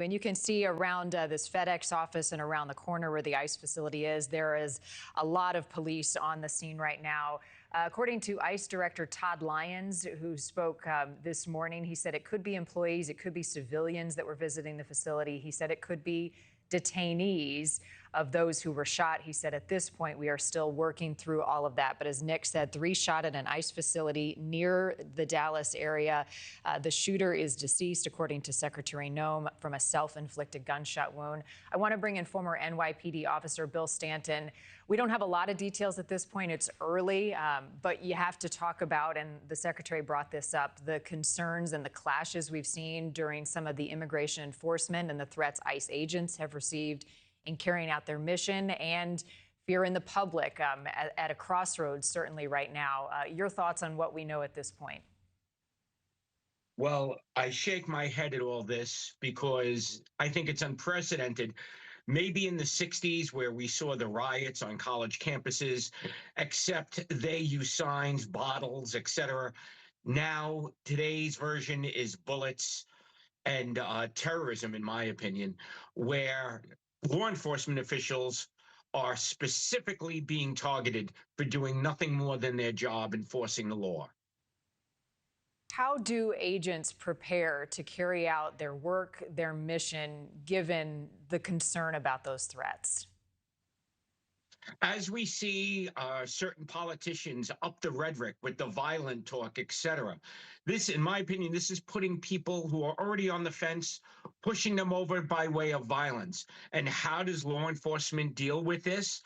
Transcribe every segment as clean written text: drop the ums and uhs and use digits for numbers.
And you can see around this FedEx office and around the corner where the ICE facility is, there is a lot of police on the scene right now. According to ICE Director Todd Lyons, who spoke this morning, he said it could be employees, it could be civilians that were visiting the facility. He said it could be detainees of those who were shot. He said at this point we are still working through all of that. But as Nick said, 3 shot at an ICE facility near the Dallas area. The shooter is deceased, according to Secretary Noem, from a self-inflicted gunshot wound. I want to bring in former NYPD officer Bill Stanton. We don't have a lot of details at this point. It's early, but you have to talk about, and the Secretary brought this up, the concerns and the clashes we've seen during some of the immigration enforcement and the threats ICE agents have received in carrying out their mission, and fear in the public at a crossroads, certainly right now. Your thoughts on what we know at this point? Well, I shake my head at all this because I think it's unprecedented. Maybe in the 60s where we saw the riots on college campuses, except they use signs, bottles, etc. Now, today's version is bullets and terrorism, in my opinion, where law enforcement officials are specifically being targeted for doing nothing more than their job enforcing the law. How do agents prepare to carry out their work, their mission, given the concern about those threats? As we see certain politicians up the rhetoric with the violent talk, etc., this, in my opinion, this is putting people who are already on the fence, pushing them over by way of violence. And how does law enforcement deal with this?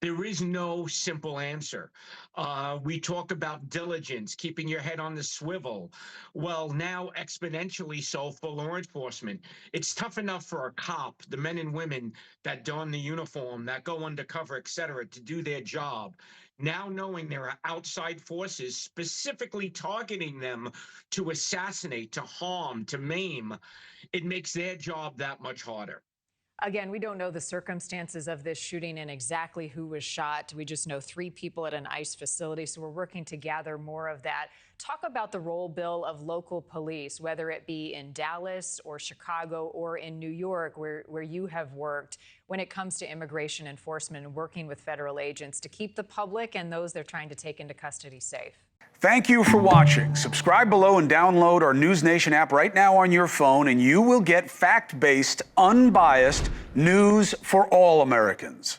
There is no simple answer. We talk about diligence, keeping your head on the swivel. Well, now exponentially so for law enforcement. It's tough enough for a cop, the men and women that don the uniform, that go undercover, et cetera, to do their job. Now knowing there are outside forces specifically targeting them to assassinate, to harm, to maim, it makes their job that much harder. Again, we don't know the circumstances of this shooting and exactly who was shot. We just know 3 people at an ICE facility, so we're working to gather more of that. Talk about the role, Bill, of local police, whether it be in Dallas or Chicago or in New York, where you have worked, when it comes to immigration enforcement and working with federal agents to keep the public and those they're trying to take into custody safe. Thank you for watching. Subscribe below and download our NewsNation app right now on your phone, and you will get fact-based, unbiased news for all Americans.